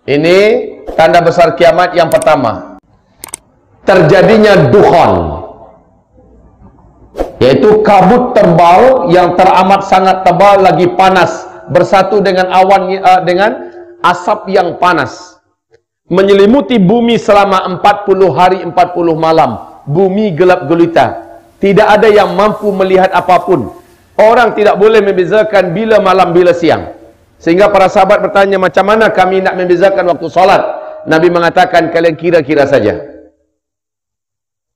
Ini tanda besar kiamat yang pertama. Terjadinya dukhan, yaitu kabut tebal yang teramat sangat tebal lagi panas, bersatu dengan awan dengan asap yang panas, menyelimuti bumi selama 40 hari 40 malam. Bumi gelap gulita, tidak ada yang mampu melihat apapun. Orang tidak boleh membezakan bila malam bila siang. Sehingga para sahabat bertanya, macam mana kami nak membezakan waktu solat? Nabi mengatakan, kalian kira-kira saja.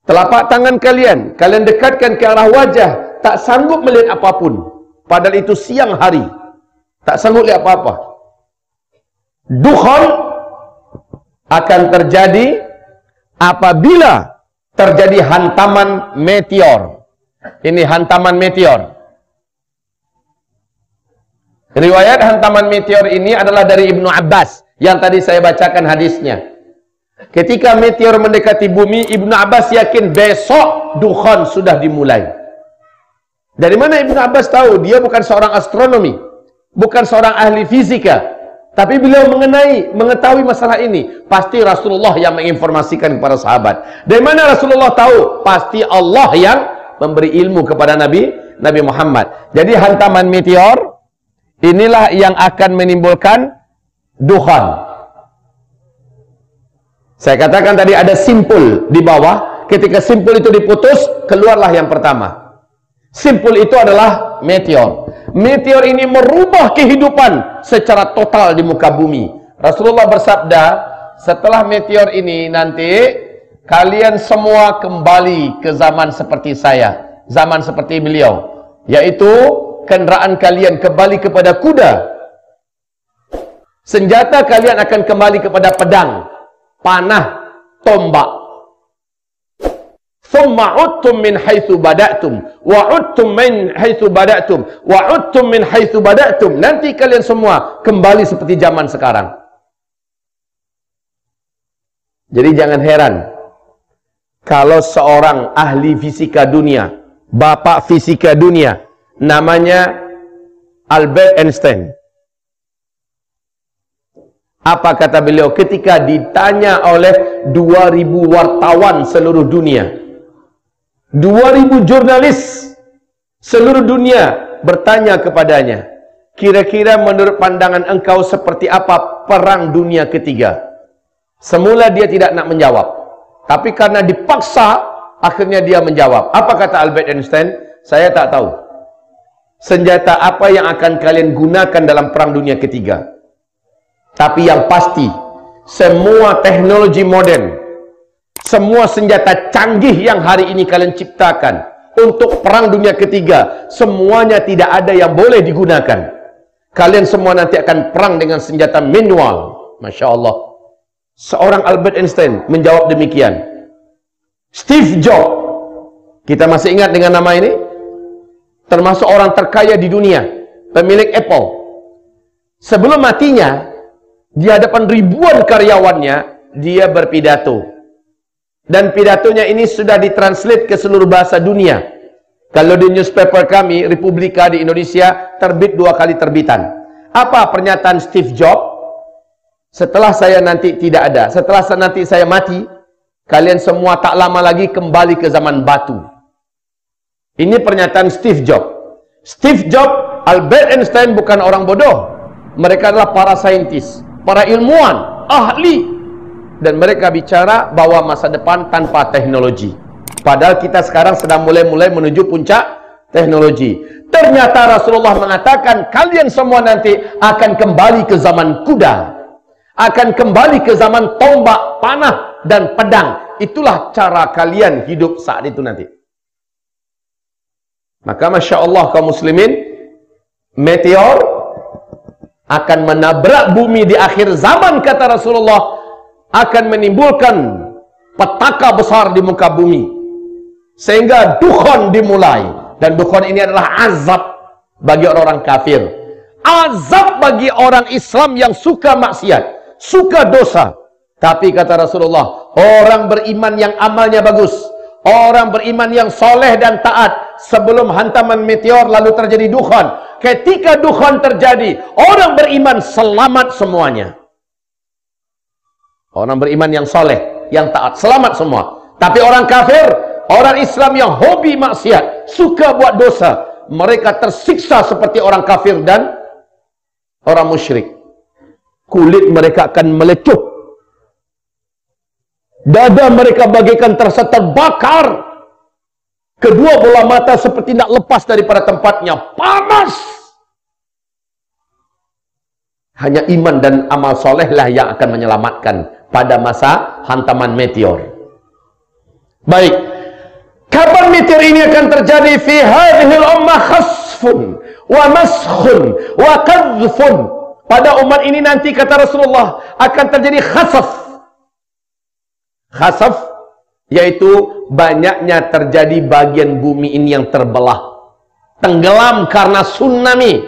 Telapak tangan kalian dekatkan ke arah wajah, tak sanggup melihat apapun. Padahal itu siang hari, tak sanggup lihat apa-apa. Dukhan akan terjadi apabila terjadi hantaman meteor. Ini hantaman meteor. Riwayat hantaman meteor ini adalah dari Ibnu Abbas yang tadi saya bacakan hadisnya. Ketika meteor mendekati bumi, Ibnu Abbas yakin besok dukhan sudah dimulai. Dari mana Ibnu Abbas tahu? Dia bukan seorang astronomi, bukan seorang ahli fisika, tapi beliau mengetahui masalah ini. Pasti Rasulullah yang menginformasikan kepada sahabat. Dari mana Rasulullah tahu? Pasti Allah yang memberi ilmu kepada Nabi Muhammad. Jadi hantaman meteor inilah yang akan menimbulkan dukhan. Saya katakan tadi ada simpul di bawah. Ketika simpul itu diputus, keluarlah yang pertama. Simpul itu adalah meteor. Meteor ini merubah kehidupan secara total di muka bumi. Rasulullah bersabda, setelah meteor ini nanti kalian semua kembali ke zaman seperti saya, zaman seperti beliau, yaitu kenderaan kalian kembali kepada kuda, senjata kalian akan kembali kepada pedang, panah, tombak. Thumma udtum min haitsu bada'tum wa udtum min haitsu bada'tum wa udtum min haitsu bada'tum. Nanti kalian semua kembali seperti zaman sekarang. Jadi jangan heran kalau seorang ahli fisika dunia, bapak fisika dunia, namanya Albert Einstein. Apa kata beliau ketika ditanya oleh 2000 wartawan seluruh dunia, 2000 jurnalis seluruh dunia bertanya kepadanya, kira-kira menurut pandangan engkau seperti apa perang dunia ketiga? Semula dia tidak nak menjawab, tapi karena dipaksa, akhirnya dia menjawab. Apa kata Albert Einstein? Saya tak tahu senjata apa yang akan kalian gunakan dalam perang dunia ketiga. Tapi yang pasti, semua teknologi modern, semua senjata canggih yang hari ini kalian ciptakan untuk perang dunia ketiga, semuanya tidak ada yang boleh digunakan. Kalian semua nanti akan perang dengan senjata manual. Masya Allah. Seorang Albert Einstein menjawab demikian. Steve Jobs, kita masih ingat dengan nama ini? Termasuk orang terkaya di dunia, pemilik Apple. Sebelum matinya, di hadapan ribuan karyawannya, dia berpidato. Dan pidatonya ini sudah ditranslate ke seluruh bahasa dunia. Kalau di newspaper kami, Republika di Indonesia, terbit 2 kali terbitan. Apa pernyataan Steve Jobs? Setelah saya nanti tidak ada, setelah nanti saya mati, kalian semua tak lama lagi kembali ke zaman batu. Ini pernyataan Steve Jobs. Steve Jobs, Albert Einstein bukan orang bodoh. Mereka adalah para saintis, para ilmuwan, ahli. Dan mereka bicara bahwa masa depan tanpa teknologi. Padahal kita sekarang sedang mulai menuju puncak teknologi. Ternyata Rasulullah mengatakan, kalian semua nanti akan kembali ke zaman kuda. Akan kembali ke zaman tombak, panah, dan pedang. Itulah cara kalian hidup saat itu nanti. Maka Masya Allah kaum muslimin, meteor akan menabrak bumi di akhir zaman, kata Rasulullah, akan menimbulkan petaka besar di muka bumi. Sehingga dukhan dimulai. Dan dukhan ini adalah azab bagi orang-orang kafir. Azab bagi orang Islam yang suka maksiat, suka dosa. Tapi kata Rasulullah, orang beriman yang amalnya bagus, orang beriman yang soleh dan taat, sebelum hantaman meteor lalu terjadi dukhan, ketika dukhan terjadi, orang beriman selamat semuanya. Orang beriman yang soleh, yang taat, selamat semua. Tapi orang kafir, orang Islam yang hobi maksiat, suka buat dosa, mereka tersiksa seperti orang kafir dan orang musyrik. Kulit mereka akan melecup, dada mereka bagaikan terasa terbakar, kedua bola mata seperti nak lepas daripada tempatnya, panas. Hanya iman dan amal solehlah yang akan menyelamatkan pada masa hantaman meteor. Baik, kapan meteor ini akan terjadi? Fi hadhil ummah khasfun wa maskhun wa qadhfun. Pada umat ini nanti, kata Rasulullah, akan terjadi khasaf. Khasaf yaitu banyaknya terjadi bagian bumi ini yang terbelah, tenggelam karena tsunami,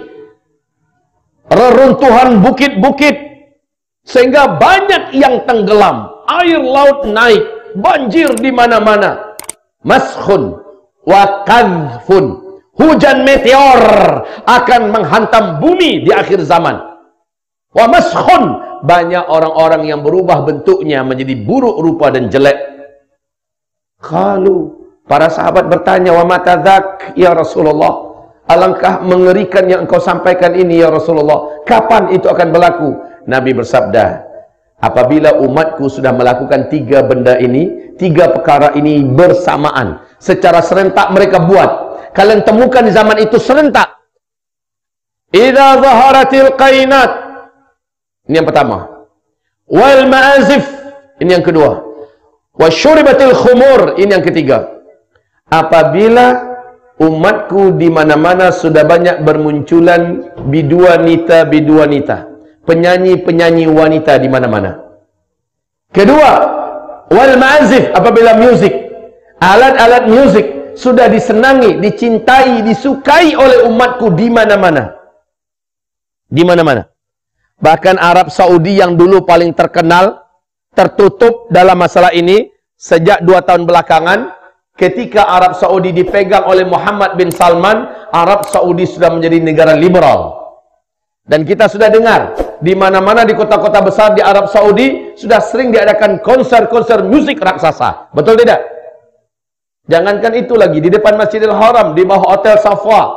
reruntuhan bukit-bukit, sehingga banyak yang tenggelam, air laut naik, banjir di mana-mana. Maskhun wa qadhfun, hujan meteor akan menghantam bumi di akhir zaman. Wa maskhun, banyak orang-orang yang berubah bentuknya menjadi buruk rupa dan jelek. Qalu, para sahabat bertanya, wa mata dzak ya Rasulullah, alangkah mengerikan yang engkau sampaikan ini ya Rasulullah, kapan itu akan berlaku? Nabi bersabda, apabila umatku sudah melakukan tiga benda ini, tiga perkara ini bersamaan, secara serentak mereka buat. Kalian temukan di zaman itu serentak. Idza zaharatil qainat, ini yang pertama. Wal ma'azif, ini yang kedua. Wasyuribatil khumur, ini yang ketiga. Apabila umatku di mana-mana sudah banyak bermunculan biduanita, penyanyi-penyanyi wanita di mana-mana. Kedua, wal ma'azif, apabila musik, alat-alat musik sudah disenangi, dicintai, disukai oleh umatku di mana-mana. Di mana-mana. Bahkan Arab Saudi yang dulu paling terkenal, tertutup dalam masalah ini sejak 2 tahun belakangan. Ketika Arab Saudi dipegang oleh Muhammad bin Salman, Arab Saudi sudah menjadi negara liberal. Dan kita sudah dengar, di mana-mana di kota-kota besar di Arab Saudi sudah sering diadakan konser-konser musik raksasa. Betul tidak? Jangankan itu lagi, di depan Masjidil Haram, di bawah Hotel Safwa,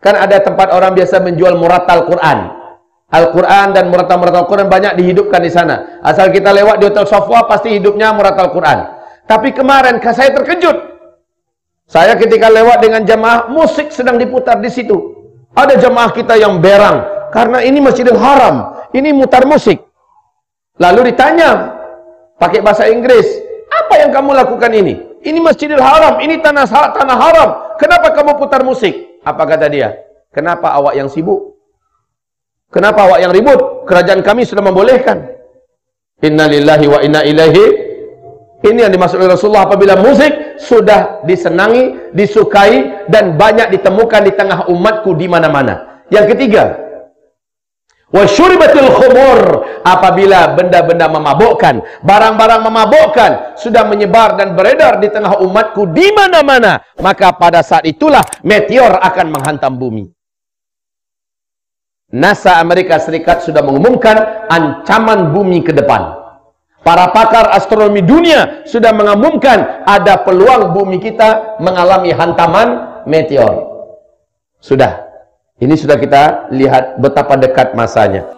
kan ada tempat orang biasa menjual muratal Quran. Al-Quran dan muratal Quran banyak dihidupkan di sana. Asal kita lewat di Hotel Safwa, pasti hidupnya muratal Quran. Tapi kemarin saya terkejut. Saya ketika lewat dengan jamaah, musik sedang diputar di situ. Ada jamaah kita yang berang, karena ini Masjidil Haram, ini mutar musik. Lalu ditanya, pakai bahasa Inggris, apa yang kamu lakukan ini? Ini Masjidil Haram, ini tanah haram. Kenapa kamu putar musik? Apa kata dia? Kenapa awak yang sibuk? Kenapa awak yang ribut? Kerajaan kami sudah membolehkan. Inna lillahi wa inna ilaihi. Ini yang dimaksud oleh Rasulullah, apabila musik sudah disenangi, disukai, dan banyak ditemukan di tengah umatku di mana-mana. Yang ketiga, wasyuribatil khumur, apabila benda-benda memabukkan, barang-barang memabukkan sudah menyebar dan beredar di tengah umatku di mana-mana, maka pada saat itulah meteor akan menghantam bumi. NASA Amerika Serikat sudah mengumumkan ancaman bumi ke depan. Para pakar astronomi dunia sudah mengumumkan ada peluang bumi kita mengalami hantaman meteor. Sudah. Ini sudah kita lihat betapa dekat masanya.